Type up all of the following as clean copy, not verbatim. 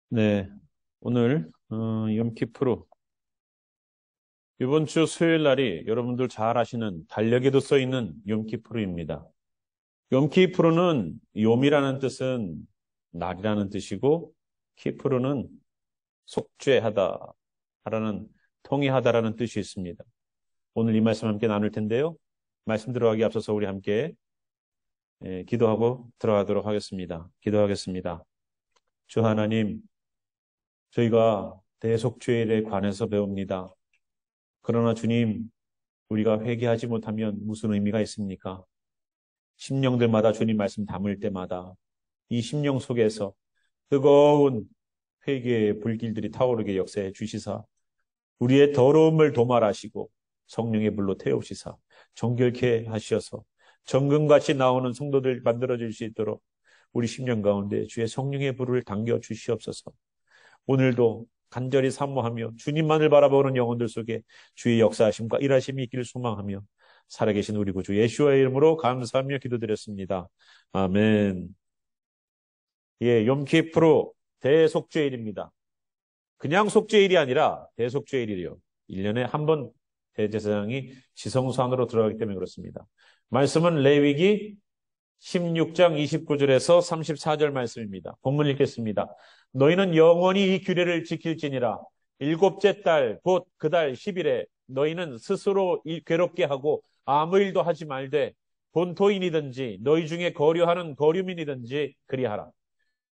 네, 오늘 염키프루 이번 주 수요일 날이 여러분들 잘 아시는 달력에도 써 있는 염키프루입니다. 염키프루는 욤이라는 뜻은 날이라는 뜻이고 키프루는 속죄하다, 하라는 통회하다라는 뜻이 있습니다. 오늘 이 말씀 함께 나눌 텐데요. 말씀 들어가기 앞서서 우리 함께 기도하고 들어가도록 하겠습니다. 기도하겠습니다. 주 하나님, 저희가 대속죄일에 관해서 배웁니다. 그러나 주님, 우리가 회개하지 못하면 무슨 의미가 있습니까? 심령들마다 주님 말씀 담을 때마다 이 심령 속에서 뜨거운 회개의 불길들이 타오르게 역사해 주시사 우리의 더러움을 도말하시고 성령의 불로 태우시사 정결케 하셔서 정금같이 나오는 성도들 만들어질 수 있도록 우리 심령 가운데 주의 성령의 불을 당겨 주시옵소서. 오늘도 간절히 사모하며 주님만을 바라보는 영혼들 속에 주의 역사하심과 일하심이 있기를 소망하며 살아계신 우리 구주 예수와의 이름으로 감사하며 기도드렸습니다. 아멘. 예, 욤키프루 대속죄일입니다. 그냥 속죄일이 아니라 대속죄일이래요. 1년에 한 번 대제사장이 지성소안으로 들어가기 때문에 그렇습니다. 말씀은 레위기 16장 29절에서 34절 말씀입니다. 본문 읽겠습니다. 너희는 영원히 이 규례를 지킬지니라. 일곱째 달 곧 그 달 10일에 너희는 스스로 괴롭게 하고 아무 일도 하지 말되 본토인이든지 너희 중에 거류하는 거류민이든지 그리하라.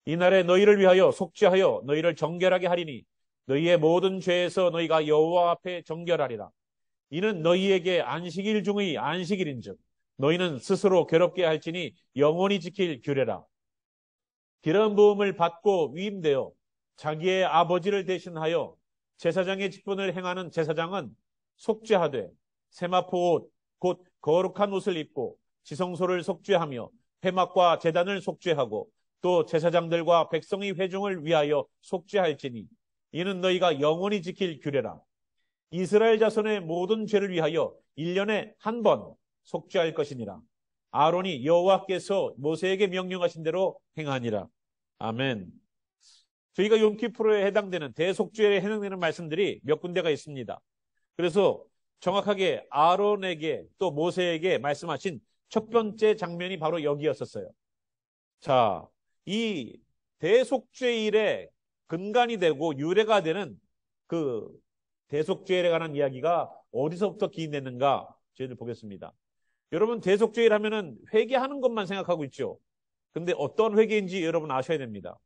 이날에 너희를 위하여 속죄하여 너희를 정결하게 하리니 너희의 모든 죄에서 너희가 여호와 앞에 정결하리라. 이는 너희에게 안식일 중의 안식일인즉 너희는 스스로 괴롭게 할지니 영원히 지킬 규례라. 기름 부음을 받고 위임되어 자기의 아버지를 대신하여 제사장의 직분을 행하는 제사장은 속죄하되 세마포 옷, 곧 거룩한 옷을 입고 지성소를 속죄하며 회막과 제단을 속죄하고 또 제사장들과 백성의 회중을 위하여 속죄할지니 이는 너희가 영원히 지킬 규례라. 이스라엘 자손의 모든 죄를 위하여 1년에 한 번 속죄할 것이니라. 아론이 여호와께서 모세에게 명령하신 대로 행하니라. 아멘. 저희가 욤키프루에 해당되는 대속죄에 해당되는 말씀들이 몇 군데가 있습니다. 그래서 정확하게 아론에게 또 모세에게 말씀하신 첫 번째 장면이 바로 여기였었어요. 자, 이 대속죄일의 근간이 되고 유래가 되는 그 대속죄일에 관한 이야기가 어디서부터 기인됐는가 저희들 보겠습니다. 여러분 대속죄일 하면은 회개하는 것만 생각하고 있죠. 근데 어떤 회개인지 여러분 아셔야 됩니다.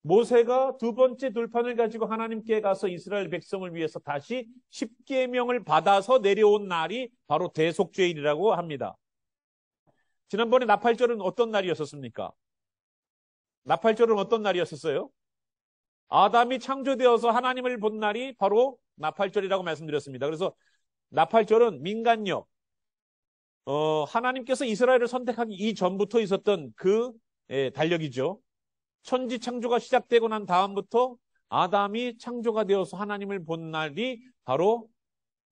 모세가 두 번째 돌판을 가지고 하나님께 가서 이스라엘 백성을 위해서 다시 십계명을 받아서 내려온 날이 바로 대속죄일이라고 합니다. 지난번에 나팔절은 어떤 날이었었습니까? 나팔절은 어떤 날이었었어요? 아담이 창조되어서 하나님을 본 날이 바로 나팔절이라고 말씀드렸습니다. 그래서 나팔절은 민간력, 하나님께서 이스라엘을 선택하기 이전부터 있었던 그 달력이죠. 천지 창조가 시작되고 난 다음부터 아담이 창조가 되어서 하나님을 본 날이 바로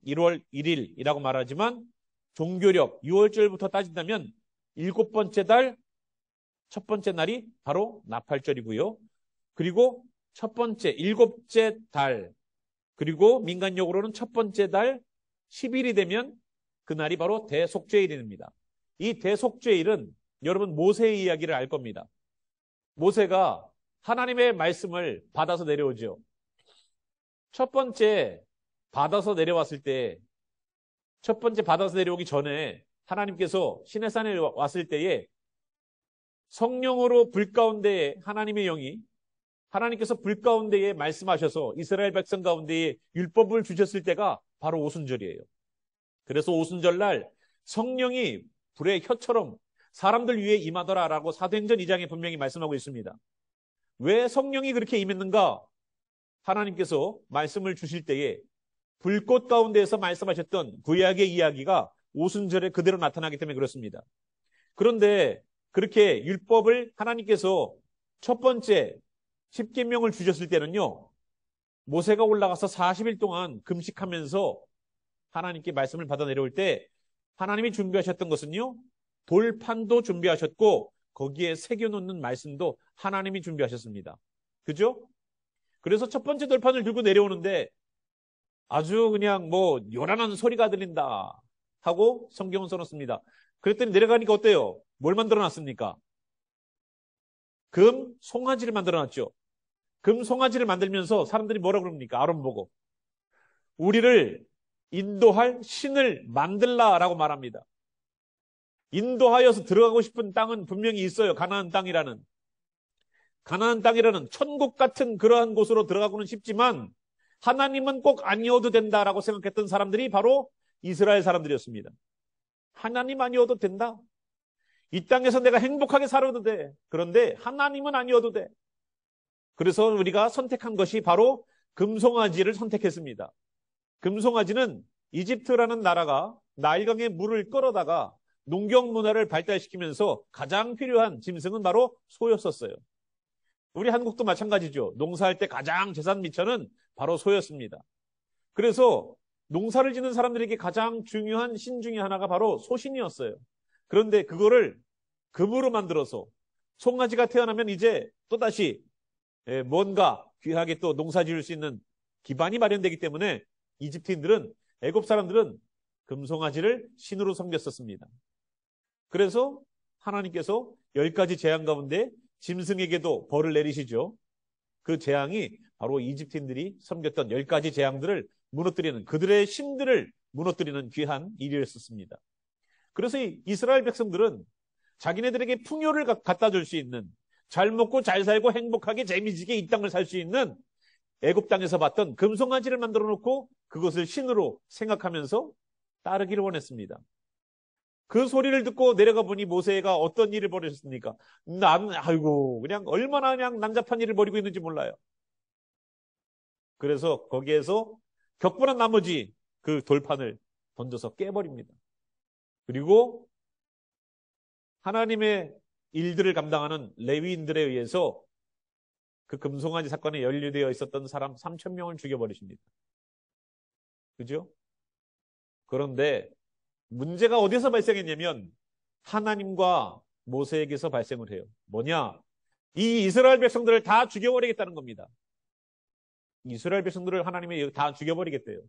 1월 1일이라고 말하지만 종교력 6월절부터 따진다면 일곱 번째 달 첫 번째 날이 바로 나팔절이고요. 그리고 첫 번째 일곱째 달 그리고 민간력으로는 첫 번째 달 10일이 되면 그날이 바로 대속죄일입니다. 이 대속죄일은 여러분 모세의 이야기를 알 겁니다. 모세가 하나님의 말씀을 받아서 내려오죠. 첫 번째 받아서 내려왔을 때, 첫 번째 받아서 내려오기 전에 하나님께서 시내산에 왔을 때에 성령으로 불 가운데에 하나님의 영이 하나님께서 불 가운데에 말씀하셔서 이스라엘 백성 가운데에 율법을 주셨을 때가 바로 오순절이에요. 그래서 오순절날 성령이 불의 혀처럼 사람들 위에 임하더라라고 사도행전 2장에 분명히 말씀하고 있습니다. 왜 성령이 그렇게 임했는가? 하나님께서 말씀을 주실 때에 불꽃 가운데에서 말씀하셨던 구약의 이야기가 오순절에 그대로 나타나기 때문에 그렇습니다. 그런데 그렇게 율법을 하나님께서 첫 번째 십계명을 주셨을 때는요. 모세가 올라가서 40일 동안 금식하면서 하나님께 말씀을 받아 내려올 때 하나님이 준비하셨던 것은요. 돌판도 준비하셨고 거기에 새겨놓는 말씀도 하나님이 준비하셨습니다. 그죠? 그래서 첫 번째 돌판을 들고 내려오는데 아주 그냥 뭐 요란한 소리가 들린다 하고 성경은 써놓습니다. 그랬더니 내려가니까 어때요? 뭘 만들어놨습니까? 금 송아지를 만들어놨죠. 금 송아지를 만들면서 사람들이 뭐라 그럽니까? 아론 보고 우리를 인도할 신을 만들라라고 말합니다. 인도하여서 들어가고 싶은 땅은 분명히 있어요. 가나안 땅이라는 천국 같은 그러한 곳으로 들어가고는 싶지만 하나님은 꼭 아니어도 된다라고 생각했던 사람들이 바로 이스라엘 사람들이었습니다. 하나님 아니어도 된다. 이 땅에서 내가 행복하게 살아도 돼. 그런데 하나님은 아니어도 돼. 그래서 우리가 선택한 것이 바로 금송아지를 선택했습니다. 금송아지는 이집트라는 나라가 나일강의 물을 끌어다가 농경 문화를 발달시키면서 가장 필요한 짐승은 바로 소였었어요. 우리 한국도 마찬가지죠. 농사할 때 가장 재산 미천은 바로 소였습니다. 그래서 농사를 짓는 사람들에게 가장 중요한 신 중에 하나가 바로 소신이었어요. 그런데 그거를 금으로 만들어서 송아지가 태어나면 이제 또다시 뭔가 귀하게 또 농사 지을 수 있는 기반이 마련되기 때문에 이집트인들은, 애굽 사람들은 금송아지를 신으로 섬겼었습니다. 그래서 하나님께서 10가지 재앙 가운데 짐승에게도 벌을 내리시죠. 그 재앙이 바로 이집트인들이 섬겼던 10가지 재앙들을 무너뜨리는, 그들의 신들을 무너뜨리는 귀한 일이었습니다. 그래서 이스라엘 백성들은 자기네들에게 풍요를 갖다 줄 수 있는, 잘 먹고 잘 살고 행복하게 재미지게 이 땅을 살 수 있는 애굽 땅에서 봤던 금송아지를 만들어 놓고 그것을 신으로 생각하면서 따르기를 원했습니다. 그 소리를 듣고 내려가 보니 모세가 어떤 일을 벌이셨습니까? 아이고, 그냥 얼마나 그냥 난잡한 일을 벌이고 있는지 몰라요. 그래서 거기에서 격분한 나머지 그 돌판을 던져서 깨버립니다. 그리고 하나님의 일들을 감당하는 레위인들에 의해서 그 금송아지 사건에 연루되어 있었던 사람 3,000명을 죽여버리십니다. 그죠? 그런데 문제가 어디서 발생했냐면 하나님과 모세에게서 발생을 해요. 뭐냐? 이 이스라엘 백성들을 다 죽여버리겠다는 겁니다. 이스라엘 백성들을 하나님이 다 죽여버리겠대요.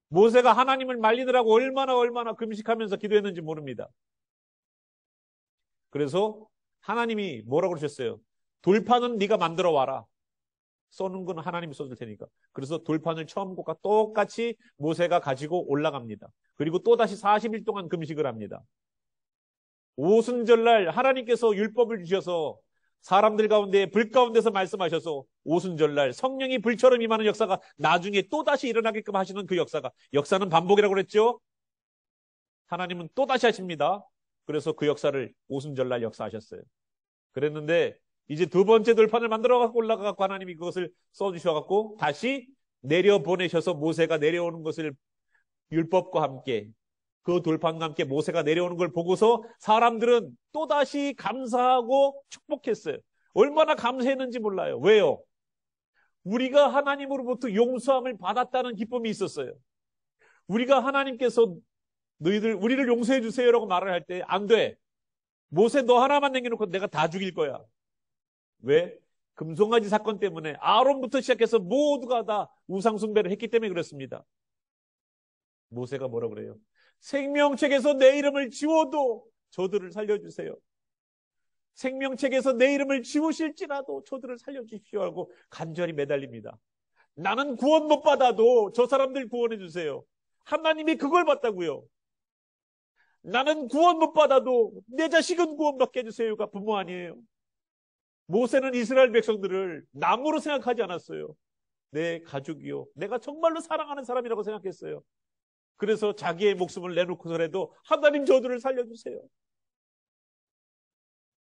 모세가 하나님을 말리느라고 얼마나 금식하면서 기도했는지 모릅니다. 그래서 하나님이 뭐라고 그러셨어요? 돌판은 네가 만들어 와라. 쏘는 건 하나님이 쏘줄 테니까. 그래서 돌판을 처음과 똑같이 모세가 가지고 올라갑니다. 그리고 또다시 40일 동안 금식을 합니다. 오순절날 하나님께서 율법을 주셔서 사람들 가운데 불 가운데서 말씀하셔서 오순절날 성령이 불처럼 임하는 역사가 나중에 또다시 일어나게끔 하시는 그 역사는 반복이라고 그랬죠. 하나님은 또다시 하십니다. 그래서 그 역사를 오순절날 역사하셨어요. 그랬는데 이제 두 번째 돌판을 만들어갖고 올라가갖고 하나님이 그것을 써주셔갖고 다시 내려보내셔서 모세가 내려오는 것을 율법과 함께 그 돌판과 함께 모세가 내려오는 걸 보고서 사람들은 또다시 감사하고 축복했어요. 얼마나 감사했는지 몰라요. 왜요? 우리가 하나님으로부터 용서함을 받았다는 기쁨이 있었어요. 우리가 하나님께서 우리를 용서해 주세요라고 말을 할 때 안 돼. 모세 너 하나만 남겨놓고 내가 다 죽일 거야. 왜? 금송아지 사건 때문에 아론부터 시작해서 모두가 다 우상숭배를 했기 때문에 그렇습니다. 모세가 뭐라 그래요? 생명책에서 내 이름을 지워도 저들을 살려주세요. 생명책에서 내 이름을 지우실지라도 저들을 살려주십시오 하고 간절히 매달립니다. 나는 구원 못 받아도 저 사람들 구원해 주세요. 하나님이 그걸 봤다고요. 나는 구원 못 받아도 내 자식은 구원받게 해주세요가 부모 아니에요. 모세는 이스라엘 백성들을 나무로 생각하지 않았어요. 내 가족이요. 내가 정말로 사랑하는 사람이라고 생각했어요. 그래서 자기의 목숨을 내놓고서라도 하나님 저들을 살려주세요.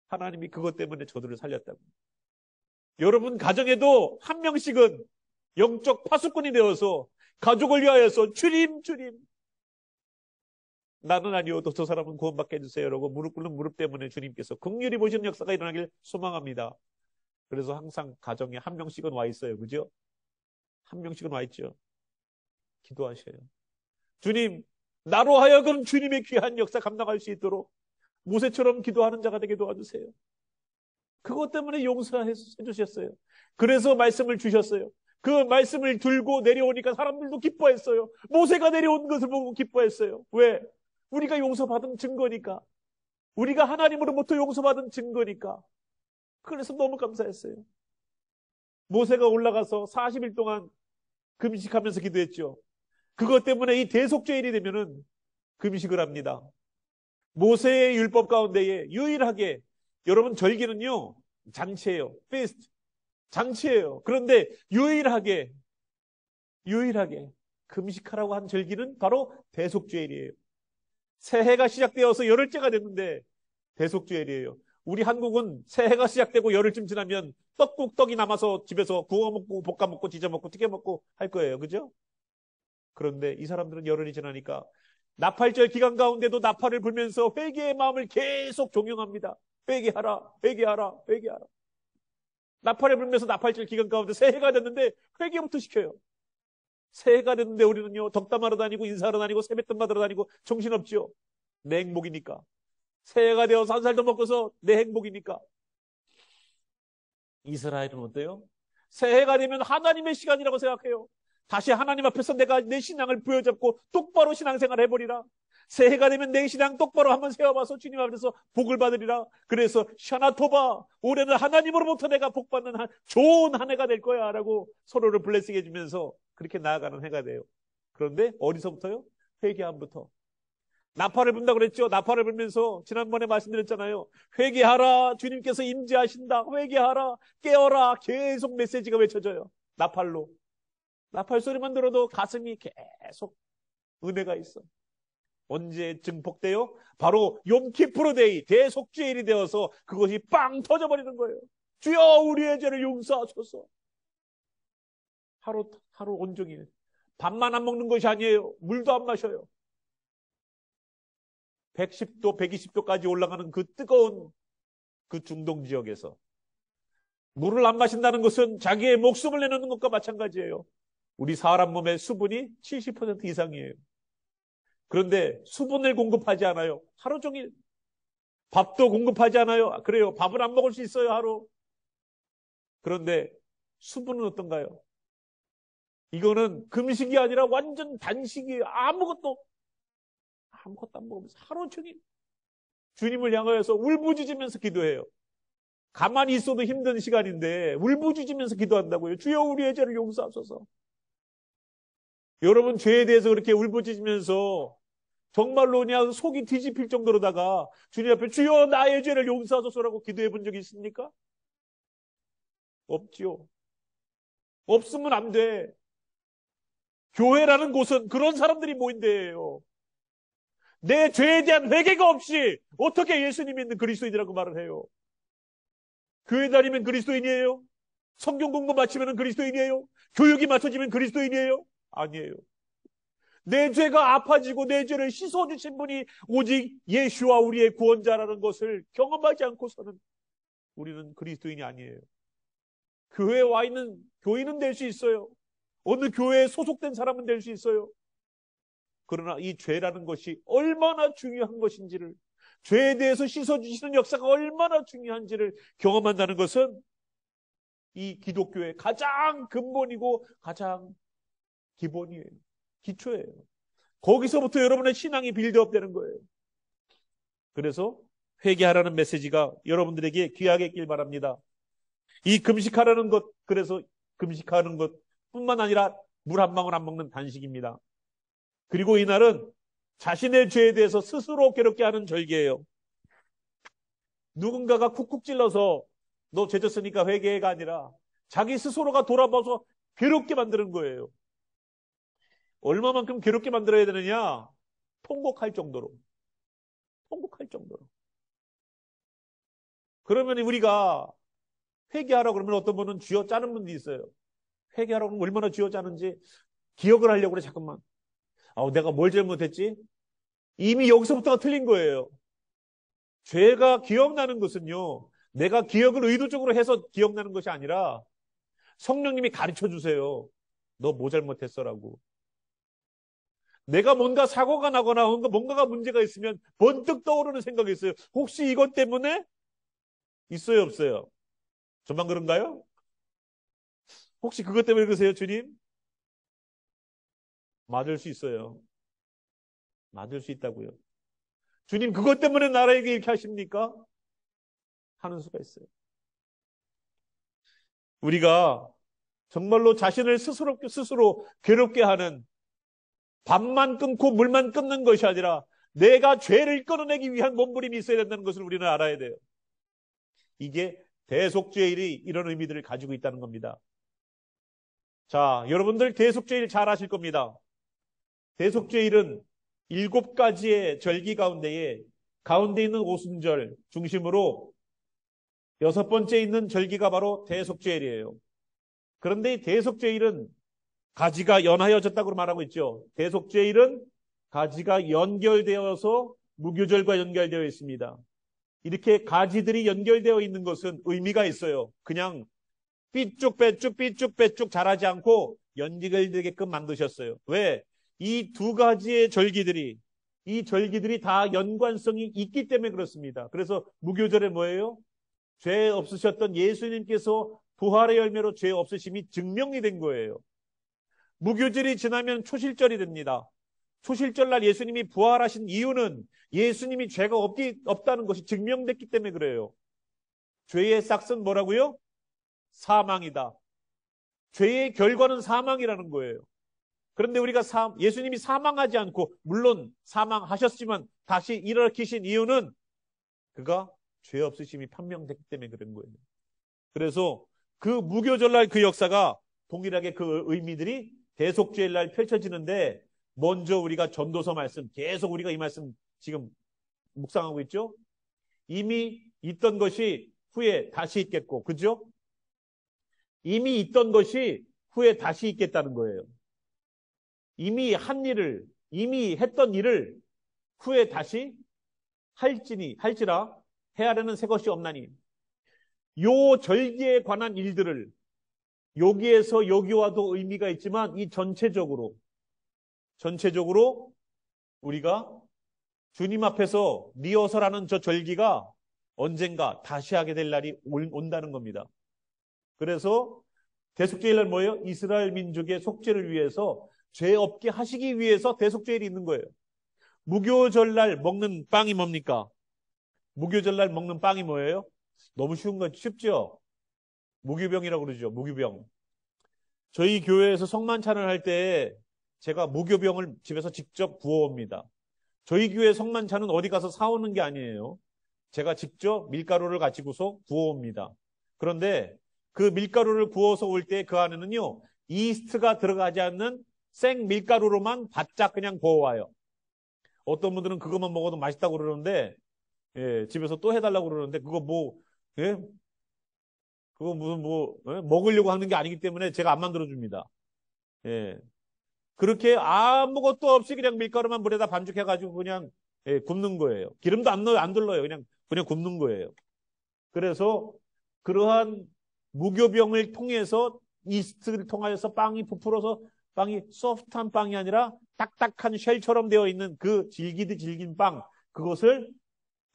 하나님이 그것 때문에 저들을 살렸다고. 여러분 가정에도 한 명씩은 영적 파수꾼이 되어서 가족을 위하여서 주님 나는 아니어도 저 사람은 구원받게 해주세요 라고 무릎 꿇는 무릎 때문에 주님께서 긍휼히 보시는 역사가 일어나길 소망합니다. 그래서 항상 가정에 한 명씩은 와 있어요. 그죠? 한 명씩은 와 있죠. 기도하셔요. 주님, 나로 하여금 주님의 귀한 역사 감당할 수 있도록 모세처럼 기도하는 자가 되게 도와주세요. 그것 때문에 용서해 주셨어요. 그래서 말씀을 주셨어요. 그 말씀을 들고 내려오니까 사람들도 기뻐했어요. 모세가 내려온 것을 보고 기뻐했어요. 왜? 우리가 용서받은 증거니까. 우리가 하나님으로부터 용서받은 증거니까. 그래서 너무 감사했어요. 모세가 올라가서 40일 동안 금식하면서 기도했죠. 그것 때문에 이 대속죄일이 되면은 금식을 합니다. 모세의 율법 가운데에 유일하게, 여러분 절기는요 잔치예요. feast, 잔치예요. 그런데 유일하게 금식하라고 한 절기는 바로 대속죄일이에요. 새해가 시작되어서 열흘째가 됐는데 대속죄일이에요. 우리 한국은 새해가 시작되고 열흘쯤 지나면 떡이 남아서 집에서 구워 먹고 볶아 먹고 지져 먹고 튀겨 먹고 할 거예요. 그죠? 그런데 이 사람들은 열흘이 지나니까 나팔절 기간 가운데도 나팔을 불면서 회개의 마음을 계속 종용합니다. 회개하라, 회개하라, 회개하라. 나팔을 불면서 나팔절 기간 가운데 새해가 됐는데 회개부터 시켜요. 새해가 됐는데 우리는요 덕담하러 다니고 인사하러 다니고 세뱃돈 받으러 다니고 정신없죠. 내 행복이니까. 새해가 되어서 한 살도 먹고서 내 행복이니까. 이스라엘은 어때요? 새해가 되면 하나님의 시간이라고 생각해요. 다시 하나님 앞에서 내가 내 신앙을 부여잡고 똑바로 신앙생활 해버리라. 새해가 되면 내 신앙 똑바로 한번 세워봐서 주님 앞에서 복을 받으리라. 그래서 샤나토바, 올해는 하나님으로부터 내가 복받는 좋은 한 해가 될 거야 라고 서로를 블레싱 해주면서 그렇게 나아가는 해가 돼요. 그런데 어디서부터요? 회개함부터. 나팔을 분다고 그랬죠. 나팔을 불면서 지난번에 말씀드렸잖아요. 회개하라, 주님께서 임재하신다. 회개하라, 깨어라. 계속 메시지가 외쳐져요. 나팔로. 나팔 소리만 들어도 가슴이 계속 은혜가 있어. 언제 증폭돼요? 바로 욤키프르데이, 대속죄일이 되어서 그것이 빵 터져버리는 거예요. 주여 우리의 죄를 용서하소서. 하루 온종일 밥만 안 먹는 것이 아니에요. 물도 안 마셔요. 110도, 120도까지 올라가는 그 뜨거운 그 중동 지역에서 물을 안 마신다는 것은 자기의 목숨을 내놓는 것과 마찬가지예요. 우리 사람 몸의 수분이 70% 이상이에요. 그런데 수분을 공급하지 않아요. 하루 종일. 밥도 공급하지 않아요. 그래요. 밥을 안 먹을 수 있어요, 하루. 그런데 수분은 어떤가요? 이거는 금식이 아니라 완전 단식이에요. 아무것도 안 먹으면서 하루 종일 주님을 향하여서 울부짖으면서 기도해요. 가만히 있어도 힘든 시간인데 울부짖으면서 기도한다고요. 주여 우리의 죄를 용서하소서. 여러분 죄에 대해서 그렇게 울부짖으면서 정말로 그냥 속이 뒤집힐 정도로다가 주님 앞에 주여 나의 죄를 용서하소서라고 기도해 본 적이 있습니까? 없지요. 없으면 안 돼. 교회라는 곳은 그런 사람들이 모인 데예요. 내 죄에 대한 회개가 없이 어떻게 예수님 믿는 그리스도인이라고 말을 해요? 교회 다니면 그리스도인이에요? 성경 공부 마치면 그리스도인이에요? 교육이 맞춰지면 그리스도인이에요? 아니에요. 내 죄가 아파지고 내 죄를 씻어주신 분이 오직 예수와 우리의 구원자라는 것을 경험하지 않고서는 우리는 그리스도인이 아니에요. 교회에 와 있는 교인은 될 수 있어요. 어느 교회에 소속된 사람은 될 수 있어요. 그러나 이 죄라는 것이 얼마나 중요한 것인지를, 죄에 대해서 씻어주시는 역사가 얼마나 중요한지를 경험한다는 것은 이 기독교의 가장 근본이고 가장 기본이에요. 기초예요. 거기서부터 여러분의 신앙이 빌드업 되는 거예요. 그래서 회개하라는 메시지가 여러분들에게 귀하게 있길 바랍니다. 이 금식하라는 것, 그래서 금식하는 것 뿐만 아니라 물 한 방울 안 먹는 단식입니다. 그리고 이날은 자신의 죄에 대해서 스스로 괴롭게 하는 절기예요. 누군가가 쿡쿡 찔러서 너 죄 졌으니까 회개가 아니라 자기 스스로가 돌아봐서 괴롭게 만드는 거예요. 얼마만큼 괴롭게 만들어야 되느냐? 통곡할 정도로. 그러면 우리가 회개하라고 그러면 어떤 분은 쥐어 짜는 분도 있어요. 회개하라고 하면 얼마나 쥐어 짜는지 기억을 하려고 그래, 잠깐만. 내가 뭘 잘못했지? 이미 여기서부터가 틀린 거예요. 죄가 기억나는 것은요, 내가 기억을 의도적으로 해서 기억나는 것이 아니라 성령님이 가르쳐 주세요. 너 뭐 잘못했어라고. 내가 뭔가 사고가 나거나 뭔가가 문제가 있으면 번뜩 떠오르는 생각이 있어요. 혹시 이것 때문에 있어요, 없어요? 저만 그런가요? 혹시 그것 때문에 그러세요, 주님? 맞을 수 있어요. 맞을 수 있다고요. 주님, 그것 때문에 나라에게 이렇게 하십니까? 하는 수가 있어요. 우리가 정말로 자신을 스스로 괴롭게 하는 밥만 끊고 물만 끊는 것이 아니라 내가 죄를 끊어내기 위한 몸부림이 있어야 된다는 것을 우리는 알아야 돼요. 이게 대속죄일이 이런 의미들을 가지고 있다는 겁니다. 자, 여러분들 대속죄일 잘 아실 겁니다. 대속죄일은 7가지의 절기 가운데 있는 오순절 중심으로 6번째 있는 절기가 바로 대속죄일이에요. 그런데 이 대속죄일은 가지가 연하여졌다고 말하고 있죠. 대속죄일은 가지가 연결되어서 무교절과 연결되어 있습니다. 이렇게 가지들이 연결되어 있는 것은 의미가 있어요. 그냥 삐쭉 자라지 않고 연결되게끔 만드셨어요. 왜? 이 2가지의 이 절기들이 다 연관성이 있기 때문에 그렇습니다. 그래서 무교절에 뭐예요? 죄 없으셨던 예수님께서 부활의 열매로 죄 없으심이 증명이 된 거예요. 무교절이 지나면 초실절이 됩니다. 초실절날 예수님이 부활하신 이유는 예수님이 죄가 없다는 것이 증명됐기 때문에 그래요. 죄의 싹은 뭐라고요? 사망이다. 죄의 결과는 사망이라는 거예요. 그런데 우리가 예수님이 사망하지 않고 물론 사망하셨지만 다시 일으키신 이유는 그가 죄 없으심이 판명됐기 때문에 그런 거예요. 그래서 그 무교절날 그 역사가 동일하게 그 의미들이 대속죄일날 펼쳐지는데 먼저 우리가 전도서 말씀 계속 우리가 이 말씀 지금 묵상하고 있죠. 이미 있던 것이 후에 다시 있겠고 그죠? 이미 있던 것이 후에 다시 있겠다는 거예요. 이미 했던 일을 후에 다시 할지라 헤아려는 새 것이 없나니 요 절기에 관한 일들을 여기에서 여기와도 의미가 있지만 이 전체적으로 우리가 주님 앞에서 리허설하는 저 절기가 언젠가 다시 하게 될 날이 온다는 겁니다. 그래서 대속죄일날 뭐예요? 이스라엘 민족의 속죄를 위해서 죄 없게 하시기 위해서 대속죄일이 있는 거예요. 무교절날 먹는 빵이 뭡니까? 무교절날 먹는 빵이 뭐예요? 너무 쉽죠? 무교병이라고 그러죠. 무교병. 저희 교회에서 성만찬을 할 때 제가 무교병을 집에서 직접 구워옵니다. 저희 교회 성만찬은 어디 가서 사오는 게 아니에요. 제가 직접 밀가루를 가지고서 구워옵니다. 그런데 그 밀가루를 구워서 올 때 그 안에는요, 이스트가 들어가지 않는 생 밀가루로만 바짝 그냥 구워와요. 어떤 분들은 그것만 먹어도 맛있다고 그러는데, 예, 집에서 또 해달라고 그러는데, 예? 그거 무슨 예? 먹으려고 하는 게 아니기 때문에 제가 안 만들어줍니다. 예. 그렇게 아무것도 없이 그냥 밀가루만 물에다 반죽해가지고 그냥, 예, 굽는 거예요. 기름도 안 둘러요. 그냥 굽는 거예요. 그래서 그러한 무교병을 통해서 이스트를 통하여서 빵이 부풀어서 빵이 소프트한 빵이 아니라 딱딱한 쉘처럼 되어 있는 그 질긴 빵, 그것을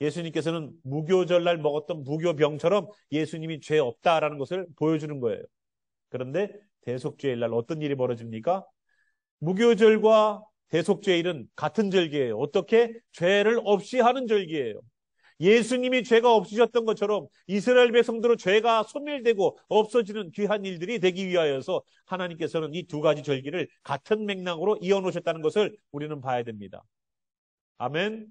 예수님께서는 무교절날 먹었던 무교병처럼 예수님이 죄 없다라는 것을 보여주는 거예요. 그런데 대속죄일날 어떤 일이 벌어집니까? 무교절과 대속죄일은 같은 절기예요. 어떻게? 죄를 없이 하는 절기예요. 예수님이 죄가 없으셨던 것처럼 이스라엘 백성들은 죄가 소멸되고 없어지는 귀한 일들이 되기 위하여서 하나님께서는 이 2가지 절기를 같은 맥락으로 이어놓으셨다는 것을 우리는 봐야 됩니다. 아멘.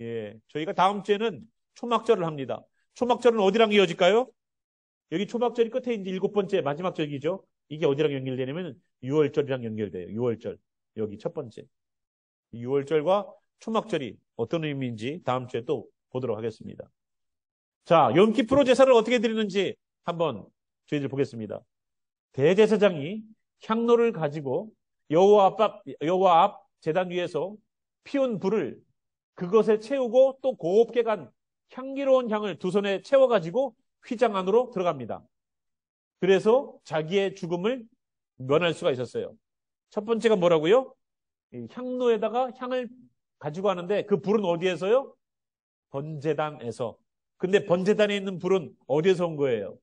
예, 저희가 다음 주에는 초막절을 합니다. 초막절은 어디랑 이어질까요? 여기 초막절이 끝에 이제 7번째 마지막 절기죠. 이게 어디랑 연결되냐면 6월절이랑 연결돼요. 6월절. 여기 첫 번째. 6월절과 초막절이 어떤 의미인지 다음 주에 또 보도록 하겠습니다. 자, 염키프로 제사를 어떻게 드리는지 한번 저희들 보겠습니다. 대제사장이 향로를 가지고 여호와 앞 제단 위에서 피운 불을 그것에 채우고 또 곱게 간 향기로운 향을 2손에 채워가지고 휘장 안으로 들어갑니다. 그래서 자기의 죽음을 면할 수가 있었어요. 첫 번째가 뭐라고요? 이 향로에다가 향을 가지고 하는데 그 불은 어디에서요? 번제단에서. 근데 번제단에 있는 불은 어디에서 온 거예요?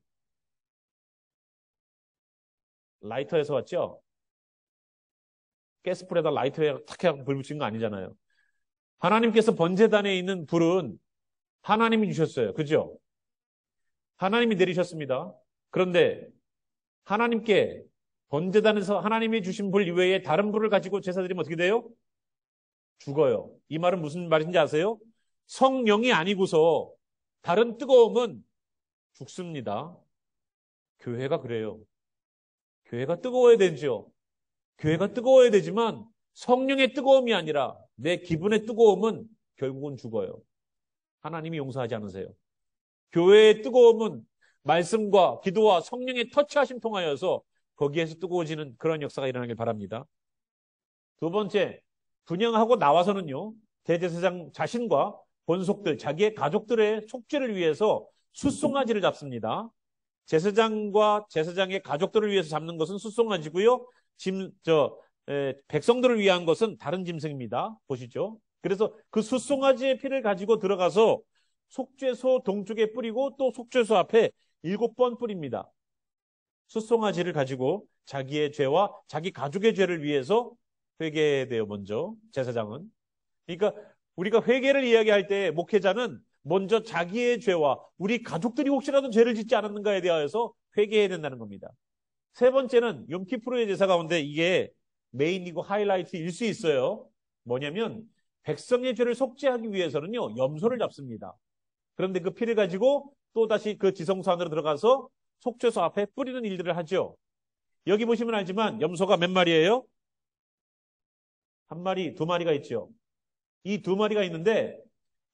라이터에서 왔죠? 가스불에다 라이터에 탁 해서 불 붙인 거 아니잖아요. 하나님께서 번제단에 있는 불은 하나님이 주셨어요. 그죠? 하나님이 내리셨습니다. 그런데 하나님께 번제단에서 하나님이 주신 불 이외에 다른 불을 가지고 제사 드리면 어떻게 돼요? 죽어요. 이 말은 무슨 말인지 아세요? 성령이 아니고서 다른 뜨거움은 죽습니다. 교회가 그래요. 교회가 뜨거워야 되지요. 교회가 뜨거워야 되지만 성령의 뜨거움이 아니라 내 기분의 뜨거움은 결국은 죽어요. 하나님이 용서하지 않으세요. 교회의 뜨거움은 말씀과 기도와 성령의 터치하심 통하여서 거기에서 뜨거워지는 그런 역사가 일어나길 바랍니다. 두 번째, 분양하고 나와서는요, 대제사장 자신과 본속들, 자기의 가족들의 속죄를 위해서 숫송아지를 잡습니다. 제사장과 제사장의 가족들을 위해서 잡는 것은 숫송아지고요. 백성들을 위한 것은 다른 짐승입니다. 보시죠. 그래서 그 숫송아지의 피를 가지고 들어가서 속죄소 동쪽에 뿌리고 또 속죄소 앞에 7번 뿌립니다. 숫송아지를 가지고 자기의 죄와 자기 가족의 죄를 위해서 회개해야 돼요, 먼저. 제사장은. 그러니까 우리가 회개를 이야기할 때 목회자는 먼저 자기의 죄와 우리 가족들이 혹시라도 죄를 짓지 않았는가에 대하여서 회개해야 된다는 겁니다. 세 번째는 욤키푸르의 제사 가운데 이게 메인이고 하이라이트일 수 있어요. 뭐냐면 백성의 죄를 속죄하기 위해서는요, 염소를 잡습니다. 그런데 그 피를 가지고 또다시 그 지성소 안으로 들어가서 속죄소 앞에 뿌리는 일들을 하죠. 여기 보시면 알지만 염소가 몇 마리예요? 한 마리, 두 마리가 있죠. 이 두 마리가 있는데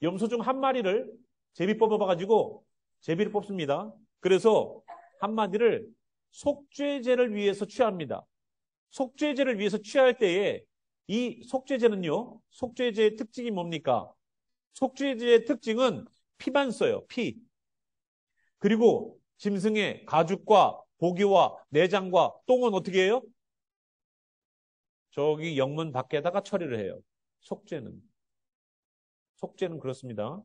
염소 중 한 마리를 제비 뽑아가지고 제비를 뽑습니다. 그래서 한 마리를 속죄제를 위해서 취합니다. 속죄제를 위해서 취할 때에 이 속죄제는요, 속죄제의 특징이 뭡니까? 속죄제의 특징은 피만 써요, 피. 그리고 짐승의 가죽과 고기와 내장과 똥은 어떻게 해요? 저기 영문 밖에다가 처리를 해요. 속죄는 그렇습니다.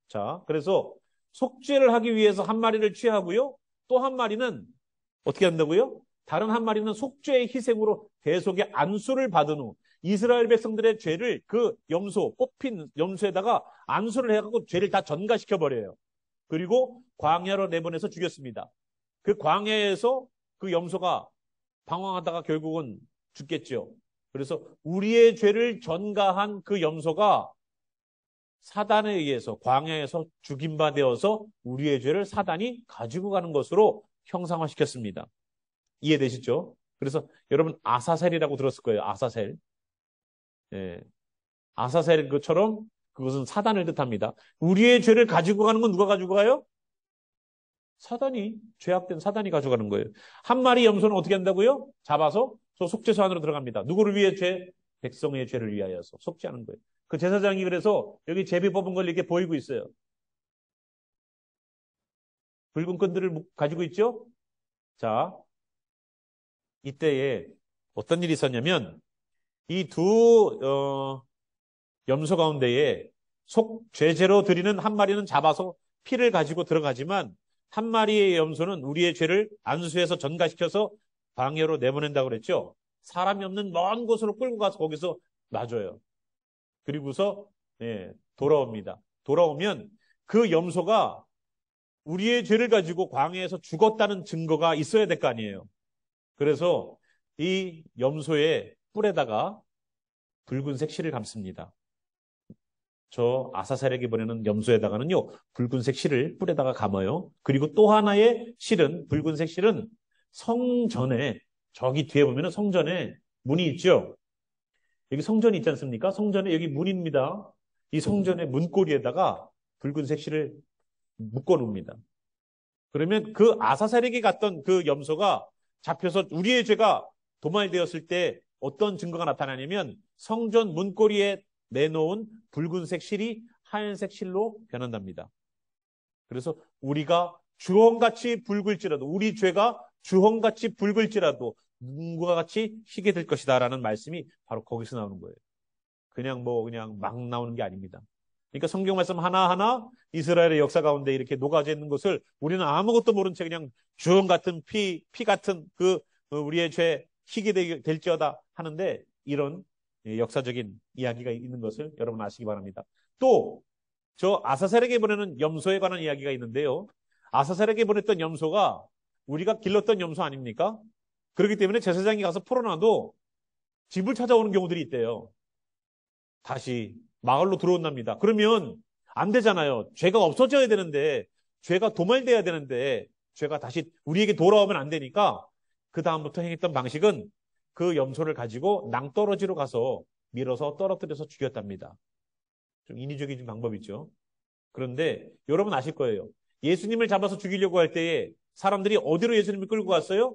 자, 그래서 속죄를 하기 위해서 한 마리를 취하고요. 또 한 마리는 어떻게 한다고요? 다른 한 마리는 속죄의 희생으로 대속의 안수를 받은 후 이스라엘 백성들의 죄를 그 염소, 뽑힌 염소에다가 안수를 해갖고 죄를 다 전가시켜버려요. 그리고 광야로 내보내서 죽였습니다. 그 광야에서 그 염소가 방황하다가 결국은 죽겠죠. 그래서 우리의 죄를 전가한 그 염소가 사단에 의해서 광야에서 죽임 바 되어서 우리의 죄를 사단이 가지고 가는 것으로 형상화시켰습니다. 이해되시죠? 그래서 여러분 아사셀이라고 들었을 거예요. 아사셀. 예. 아사셀 것처럼 그것은 사단을 뜻합니다. 우리의 죄를 가지고 가는 건 누가 가지고 가요? 사단이, 죄악된 사단이 가져가는 거예요. 한 마리 염소는 어떻게 한다고요? 잡아서 저 속죄소 안으로 들어갑니다. 누구를 위해 죄? 백성의 죄를 위하여서 속죄하는 거예요. 그 제사장이 그래서 여기 제비 뽑은 걸 이렇게 보이고 있어요. 붉은 끈들을 가지고 있죠? 자, 이때에 어떤 일이 있었냐면 이 두 염소 가운데에 속죄제로 드리는 한 마리는 잡아서 피를 가지고 들어가지만 한 마리의 염소는 우리의 죄를 안수해서 전가시켜서 광야로 내보낸다고 그랬죠. 사람이 없는 먼 곳으로 끌고 가서 거기서 놔줘요. 그리고서 돌아옵니다. 돌아오면 그 염소가 우리의 죄를 가지고 광야에서 죽었다는 증거가 있어야 될 거 아니에요. 그래서 이 염소의 뿔에다가 붉은색 실을 감습니다. 저 아사셀에게 보내는 염소에다가는요, 붉은색 실을 뿔에다가 감아요. 그리고 또 하나의 실은, 붉은색 실은 성전에, 저기 뒤에 보면 성전에 문이 있죠? 여기 성전이 있지 않습니까? 성전에 여기 문입니다. 이 성전의 문고리에다가 붉은색 실을 묶어 놓습니다. 그러면 그 아사셀에게 갔던 그 염소가 잡혀서 우리의 죄가 도말되었을 때 어떤 증거가 나타나냐면 성전 문고리에 내놓은 붉은색 실이 하얀색 실로 변한답니다. 그래서 우리가 주홍같이 붉을지라도, 우리 죄가 주홍같이 붉을지라도 눈과 같이 희게 될 것이다라는 말씀이 바로 거기서 나오는 거예요. 그냥 막 나오는 게 아닙니다. 그러니까 성경 말씀 하나하나 이스라엘의 역사 가운데 이렇게 녹아져 있는 것을 우리는 아무것도 모른 채 그냥 주홍 같은 피 같은 우리의 죄 희게 될지어다 하는데 이런 역사적인 이야기가 있는 것을 여러분 아시기 바랍니다. 또 저 아사셀에게 보내는 염소에 관한 이야기가 있는데요. 아사셀에게 보냈던 염소가 우리가 길렀던 염소 아닙니까? 그렇기 때문에 제사장이 가서 풀어놔도 집을 찾아오는 경우들이 있대요. 다시 마을로 들어온답니다. 그러면 안 되잖아요. 죄가 없어져야 되는데, 죄가 도말돼야 되는데, 죄가 다시 우리에게 돌아오면 안 되니까 그 다음부터 행했던 방식은 그 염소를 가지고 낭떠러지로 가서 밀어서 떨어뜨려서 죽였답니다. 좀 인위적인 방법이죠. 그런데 여러분 아실 거예요. 예수님을 잡아서 죽이려고 할 때에 사람들이 어디로 예수님을 끌고 갔어요?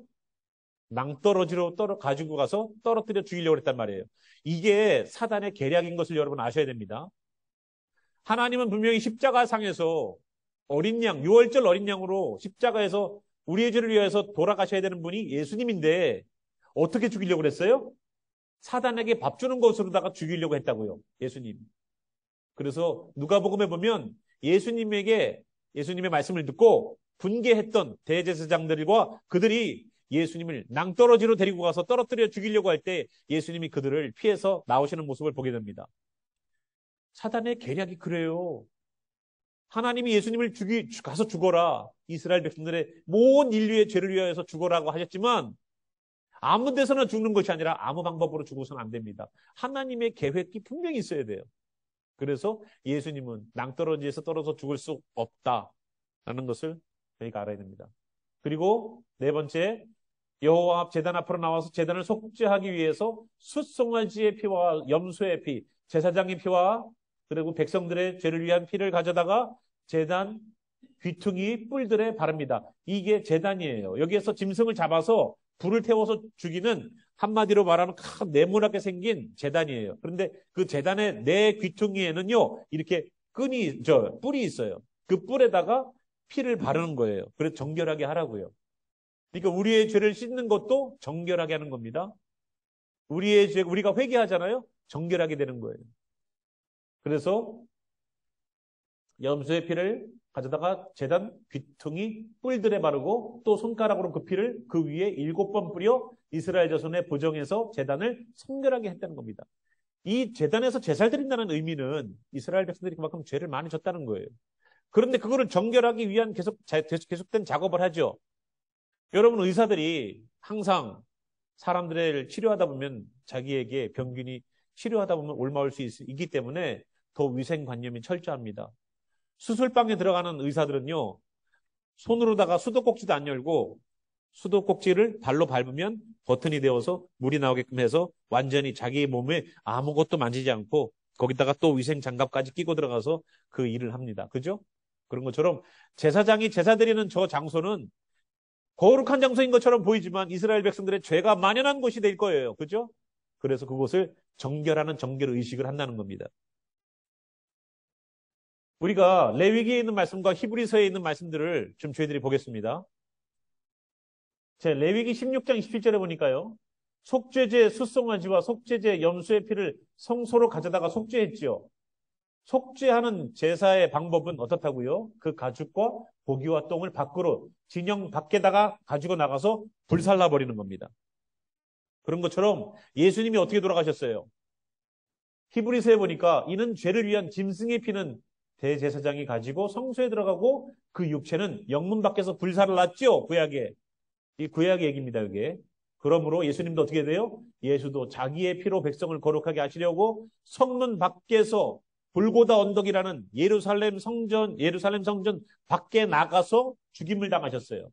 낭떠러지로 가지고 가서 떨어뜨려 죽이려고 했단 말이에요. 이게 사단의 계략인 것을 여러분 아셔야 됩니다. 하나님은 분명히 십자가상에서 어린 양, 유월절 어린 양으로 십자가에서 우리의 죄를 위해서 돌아가셔야 되는 분이 예수님인데 어떻게 죽이려고 그랬어요? 사단에게 밥 주는 것으로다가 죽이려고 했다고요. 예수님. 그래서 누가복음에 보면 예수님의 말씀을 듣고 분개했던 대제사장들과 그들이 예수님을 낭떠러지로 데리고 가서 떨어뜨려 죽이려고 할 때 예수님이 그들을 피해서 나오시는 모습을 보게 됩니다. 사단의 계략이 그래요. 하나님이 예수님을 가서 죽어라. 이스라엘 백성들의 모든 인류의 죄를 위하여서 죽어라고 하셨지만 아무 데서나 죽는 것이 아니라 아무 방법으로 죽어서는 안 됩니다. 하나님의 계획이 분명히 있어야 돼요. 그래서 예수님은 낭떠러지에서 떨어져 죽을 수 없다라는 것을 저희가 알아야 됩니다. 그리고 네 번째, 여호와 앞 제단 앞으로 나와서 제단을 속죄하기 위해서 숫송아지의 피와 염소의 피, 제사장의 피와 그리고 백성들의 죄를 위한 피를 가져다가 제단 귀퉁이 뿔들에 바릅니다. 이게 제단이에요. 여기에서 짐승을 잡아서 불을 태워서 죽이는 한마디로 말하면 큰 네모나게 생긴 제단이에요. 그런데 그 제단의 네 귀퉁이에는요, 이렇게 뿔이 있어요. 그 뿔에다가 피를 바르는 거예요. 그래서 정결하게 하라고요. 그러니까 우리의 죄를 씻는 것도 정결하게 하는 겁니다. 우리의 죄, 우리가 회개하잖아요? 정결하게 되는 거예요. 그래서 염소의 피를 가져다가 제단 귀퉁이 뿔들에 바르고 또 손가락으로 그 피를 그 위에 7번 뿌려 이스라엘 자손의 보정해서 제단을 성결하게 했다는 겁니다. 이 제단에서 제사를 드린다는 의미는 이스라엘 백성들이 그만큼 죄를 많이 졌다는 거예요. 그런데 그거를 정결하기 위한 계속된 작업을 하죠. 여러분 의사들이 항상 사람들을 치료하다 보면 자기에게 병균이 치료하다 보면 옮아올 수 있기 때문에 더 위생관념이 철저합니다. 수술방에 들어가는 의사들은요, 손으로다가 수도꼭지도 안 열고 수도꼭지를 발로 밟으면 버튼이 되어서 물이 나오게끔 해서 완전히 자기 몸에 아무것도 만지지 않고 거기다가 또 위생 장갑까지 끼고 들어가서 그 일을 합니다. 그죠? 그런 것처럼 제사장이 제사 드리는 저 장소는 거룩한 장소인 것처럼 보이지만 이스라엘 백성들의 죄가 만연한 곳이 될 거예요. 그죠? 그래서 그곳을 정결하는 정결 의식을 한다는 겁니다. 우리가 레위기에 있는 말씀과 히브리서에 있는 말씀들을 좀 저희들이 보겠습니다. 제 레위기 16장 27절에 보니까요. 속죄제 숫송아지와 속죄제 염소의 피를 성소로 가져다가 속죄했지요. 속죄하는 제사의 방법은 어떻다고요? 그 가죽과 고기와 똥을 밖으로 진영 밖에다가 가지고 나가서 불살라 버리는 겁니다. 그런 것처럼 예수님이 어떻게 돌아가셨어요? 히브리서에 보니까 이는 죄를 위한 짐승의 피는 대제사장이 가지고 성소에 들어가고 그 육체는 영문 밖에서 불살을 놨죠. 구약에. 이 구약의 얘기입니다. 이게. 그러므로 예수님도 어떻게 돼요? 예수도 자기의 피로 백성을 거룩하게 하시려고 성문 밖에서 골고다 언덕이라는 예루살렘 성전 밖에 나가서 죽임을 당하셨어요.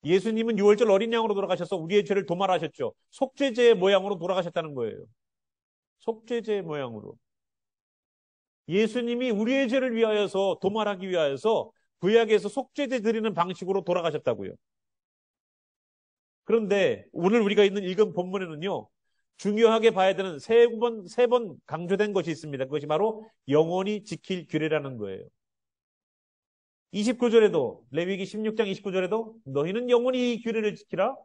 예수님은 유월절 어린 양으로 돌아가셔서 우리의 죄를 도말하셨죠. 속죄제의 모양으로 돌아가셨다는 거예요. 속죄제의 모양으로. 예수님이 우리의 죄를 위하여서 도말하기 위하여서 구약에서 속죄제 드리는 방식으로 돌아가셨다고요. 그런데 오늘 우리가 읽은 본문에는요. 중요하게 봐야 되는 세 번 강조된 것이 있습니다. 그것이 바로 영원히 지킬 규례라는 거예요. 29절에도 레위기 16장 29절에도 너희는 영원히 이 규례를 지키라.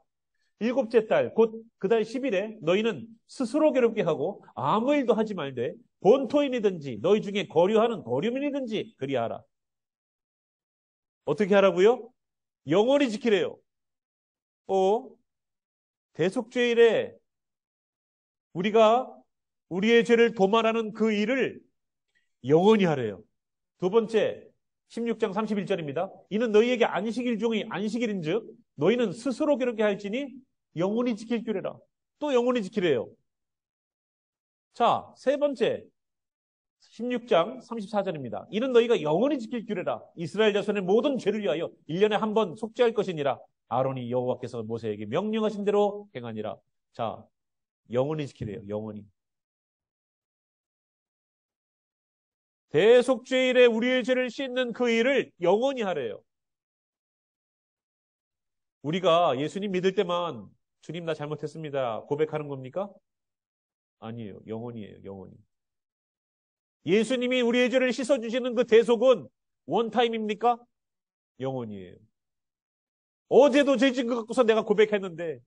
일곱째 달, 곧 그 달 10일에 너희는 스스로 괴롭게 하고 아무 일도 하지 말되 본토인이든지 너희 중에 거류하는 거류민이든지 그리하라. 어떻게 하라고요? 영원히 지키래요. 대속죄일에 우리가 우리의 죄를 도말하는 그 일을 영원히 하래요. 두 번째, 16장 31절입니다. 이는 너희에게 안식일 중의 안식일인즉 너희는 스스로 괴롭게 할지니 영원히 지킬 줄이라. 또 영원히 지키래요. 자, 세 번째, 16장 34절입니다. 이는 너희가 영원히 지킬 줄이라. 이스라엘 자손의 모든 죄를 위하여 1년에 한 번 속죄할 것이니라. 아론이 여호와께서 모세에게 명령하신 대로 행하니라. 자, 영원히 지키래요. 영원히. 대속죄일에 우리의 죄를 씻는 그 일을 영원히 하래요. 우리가 예수님 믿을 때만 주님 나 잘못했습니다 고백하는 겁니까? 아니에요. 영원히에요. 영원히. 예수님이 우리의 죄를 씻어주시는 그 대속은 원타임입니까? 영원히에요. 어제도 죄 지은 것 갖고서 내가 고백했는데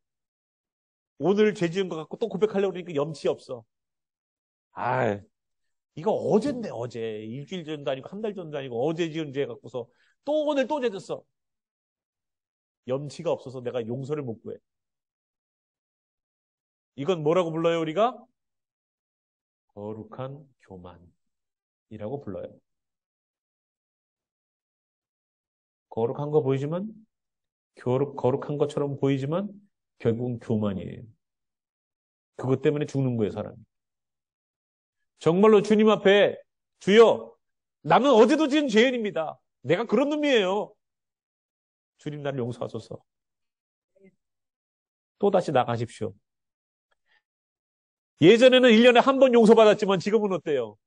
오늘 죄 지은 것 갖고 또 고백하려고 그러니까 염치 없어. 이거 어젠데 어제. 일주일 전도 아니고 한 달 전도 아니고 어제 지은 죄 갖고서 또 오늘 또 죄 졌어. 염치가 없어서 내가 용서를 못 구해. 이건 뭐라고 불러요 우리가? 거룩한 교만이라고 불러요. 거룩한 거 보이지만 거룩한 것처럼 보이지만 결국은 교만이에요. 그것 때문에 죽는 거예요 사람이. 정말로 주님 앞에 주여 나는 어제도 지은 죄인입니다. 내가 그런 놈이에요. 주님 나를 용서하소서. 또다시 나가십시오. 예전에는 1년에 한 번 용서받았지만 지금은 어때요?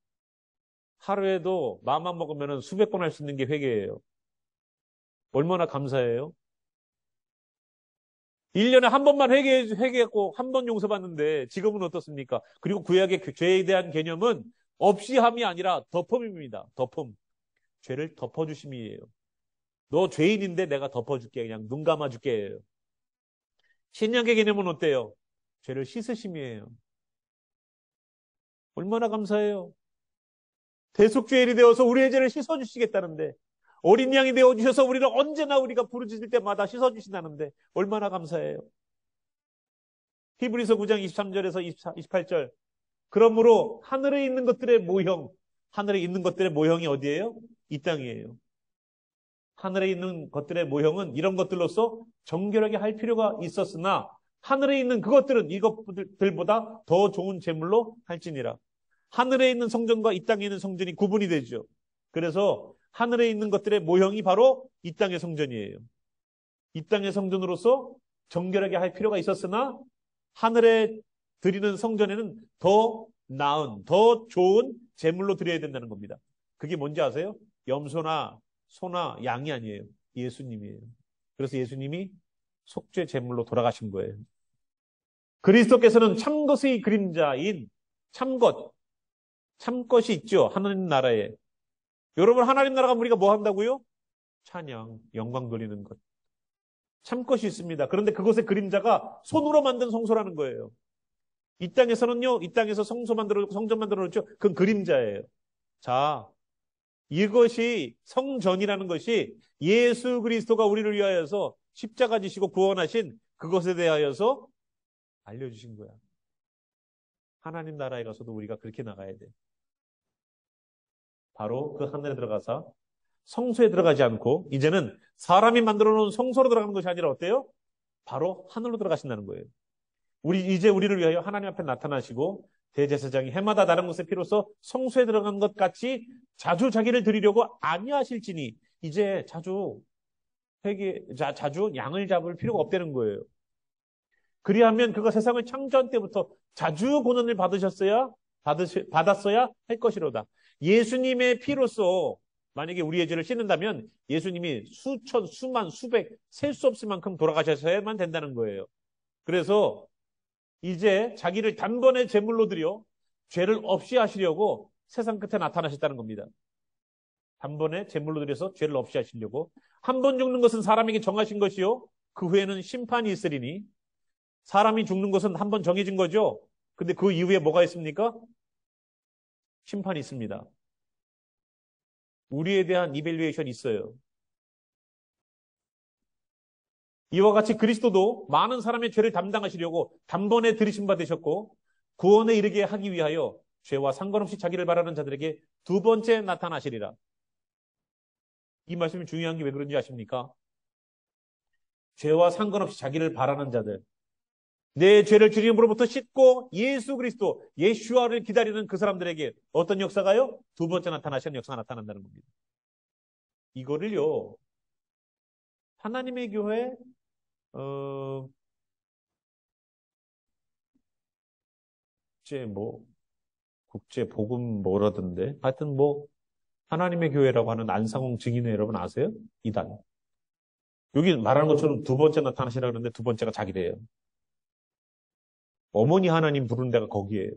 하루에도 마음만 먹으면 수백 번 할 수 있는 게 회개예요. 얼마나 감사해요? 1년에 한 번만 회개했고 한 번 용서받는데 지금은 어떻습니까? 그리고 구약의 죄에 대한 개념은 없이함이 아니라 덮음입니다. 덮음. 죄를 덮어주심이에요. 너 죄인인데 내가 덮어줄게. 그냥 눈 감아줄게. 신약의 개념은 어때요? 죄를 씻으심이에요. 얼마나 감사해요. 대속죄일이 되어서 우리의 죄를 씻어주시겠다는데 어린 양이 되어주셔서 우리를 언제나 우리가 부르짖을 때마다 씻어주신다는데 얼마나 감사해요. 히브리서 9장 23절에서 28절 그러므로 하늘에 있는 것들의 모형 하늘에 있는 것들의 모형이 어디예요? 이 땅이에요. 하늘에 있는 것들의 모형은 이런 것들로서 정결하게 할 필요가 있었으나 하늘에 있는 그것들은 이것들보다 더 좋은 제물로 할지니라. 하늘에 있는 성전과 이 땅에 있는 성전이 구분이 되죠. 그래서 하늘에 있는 것들의 모형이 바로 이 땅의 성전이에요. 이 땅의 성전으로서 정결하게 할 필요가 있었으나 하늘에 드리는 성전에는 더 나은, 더 좋은 제물로 드려야 된다는 겁니다. 그게 뭔지 아세요? 염소나 소나 양이 아니에요. 예수님이에요. 그래서 예수님이 속죄 제물로 돌아가신 거예요. 그리스도께서는 참것의 그림자인 참것이 있죠. 하나님 나라에. 여러분 하나님 나라가 우리가 뭐 한다고요? 찬양, 영광 돌리는 것. 참것이 있습니다. 그런데 그것의 그림자가 손으로 만든 성소라는 거예요. 이 땅에서는요. 이 땅에서 성전 만들어 놓죠. 그건 그림자예요. 자, 이것이 성전이라는 것이 예수 그리스도가 우리를 위하여서 십자가 지시고 구원하신 그것에 대하여서 알려주신 거야. 하나님 나라에 가서도 우리가 그렇게 나가야 돼. 바로 그 하늘에 들어가서 성소에 들어가지 않고 이제는 사람이 만들어 놓은 성소로 들어가는 것이 아니라 어때요? 바로 하늘로 들어가신다는 거예요. 이제 우리를 위하여 하나님 앞에 나타나시고 대제사장이 해마다 다른 곳에 피로써 성소에 들어간 것 같이 자주 자기를 드리려고 아니하실지니 이제 자주 양을 잡을 필요가 없다는 거예요. 그리하면 그가 세상을 창조한 때부터 자주 고난을 받았어야 할 것이로다. 예수님의 피로써 만약에 우리의 죄를 씻는다면 예수님이 수천, 수만, 수백, 셀 수 없을 만큼 돌아가셔야만 된다는 거예요. 그래서 이제 자기를 단번에 제물로 드려 죄를 없이 하시려고 세상 끝에 나타나셨다는 겁니다. 단번에 제물로 드려서 죄를 없이 하시려고. 한 번 죽는 것은 사람에게 정하신 것이요 그 후에는 심판이 있으리니 사람이 죽는 것은 한 번 정해진 거죠. 근데 그 이후에 뭐가 있습니까? 심판이 있습니다. 우리에 대한 이밸류에이션이 있어요. 이와 같이 그리스도도 많은 사람의 죄를 담당하시려고 단번에 들이심 받으셨고 구원에 이르게 하기 위하여 죄와 상관없이 자기를 바라는 자들에게 두 번째 나타나시리라. 이 말씀이 중요한 게 왜 그런지 아십니까? 죄와 상관없이 자기를 바라는 자들, 내 죄를 주님으로부터 씻고 예수 그리스도, 예슈아를 기다리는 그 사람들에게 어떤 역사가요? 두 번째 나타나시는 역사가 나타난다는 겁니다. 이거를요, 하나님의 교회, 국제 복음 뭐라던데. 하여튼 하나님의 교회라고 하는 안상홍 증인회 여러분 아세요? 이단. 여기 말하는 것처럼 두 번째 나타나시라 그러는데 두 번째가 자기래요. 어머니 하나님 부르는 데가 거기에요.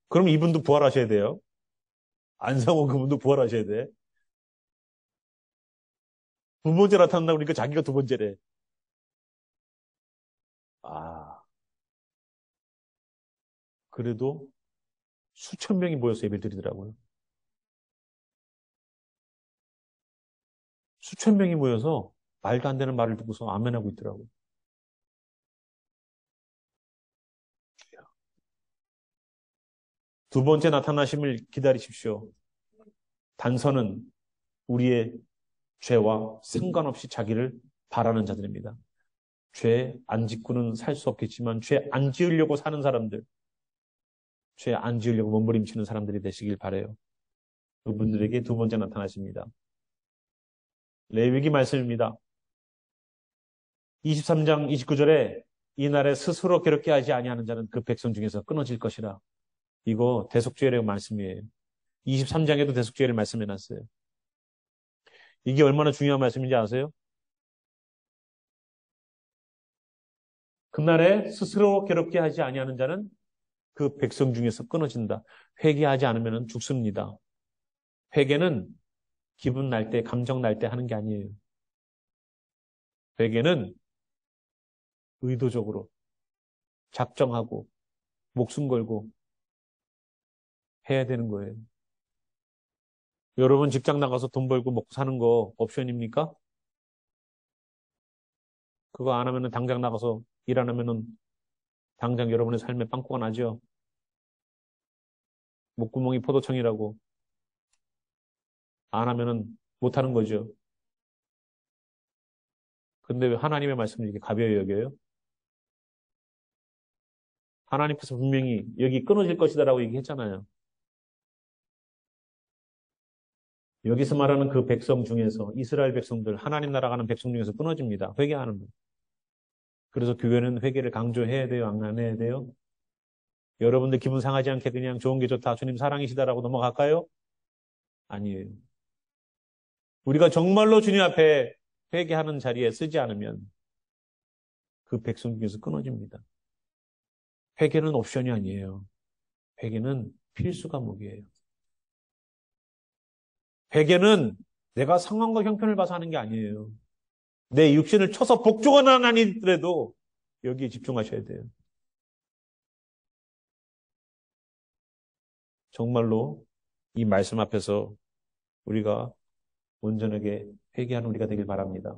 그럼 이분도 부활하셔야 돼요. 안상홍 그분도 부활하셔야 돼. 두 번째 나타난다 그러니까 자기가 두 번째래. 아, 그래도 수천 명이 모여서 예배 드리더라고요. 수천 명이 모여서 말도 안 되는 말을 듣고서 아멘하고 있더라고요. 두 번째 나타나심을 기다리십시오. 단서는 우리의 죄와 상관없이 자기를 바라는 자들입니다. 죄 안 짓고는 살 수 없겠지만 죄 안 지으려고 사는 사람들, 죄 안 지으려고 몸부림치는 사람들이 되시길 바라요. 그분들에게 두 번째 나타나십니다. 레위기 말씀입니다. 23장 29절에 이날에 스스로 괴롭게 하지 아니하는 자는 그 백성 중에서 끊어질 것이라. 이거 대속죄의 말씀이에요. 23장에도 대속죄를 말씀해놨어요. 이게 얼마나 중요한 말씀인지 아세요? 그날에 스스로 괴롭게 하지 아니하는 자는 그 백성 중에서 끊어진다. 회개하지 않으면 죽습니다. 회개는 기분 날 때, 감정 날 때 하는 게 아니에요. 회개는 의도적으로 작정하고 목숨 걸고 해야 되는 거예요. 여러분 직장 나가서 돈 벌고 먹고 사는 거 옵션입니까? 그거 안 하면은 당장 나가서 일 안 하면은 당장 여러분의 삶에 빵꾸가 나죠. 목구멍이 포도청이라고 안 하면은 못 하는 거죠. 근데 왜 하나님의 말씀을 이렇게 가벼이 여겨요? 하나님께서 분명히 여기 끊어질 것이다라고 얘기했잖아요. 여기서 말하는 그 백성 중에서 이스라엘 백성들, 하나님 나라 가는 백성 중에서 끊어집니다. 회개하는 거. 그래서 교회는 회개를 강조해야 돼요? 안 해야 돼요? 여러분들 기분 상하지 않게 그냥 좋은 게 좋다, 주님 사랑이시다라고 넘어갈까요? 아니에요. 우리가 정말로 주님 앞에 회개하는 자리에 쓰지 않으면 그 백성 중에서 끊어집니다. 회개는 옵션이 아니에요. 회개는 필수 과목이에요. 회개는 내가 상황과 형편을 봐서 하는 게 아니에요. 내 육신을 쳐서 복종하는 아니더라도 여기에 집중하셔야 돼요. 정말로 이 말씀 앞에서 우리가 온전하게 회개하는 우리가 되길 바랍니다.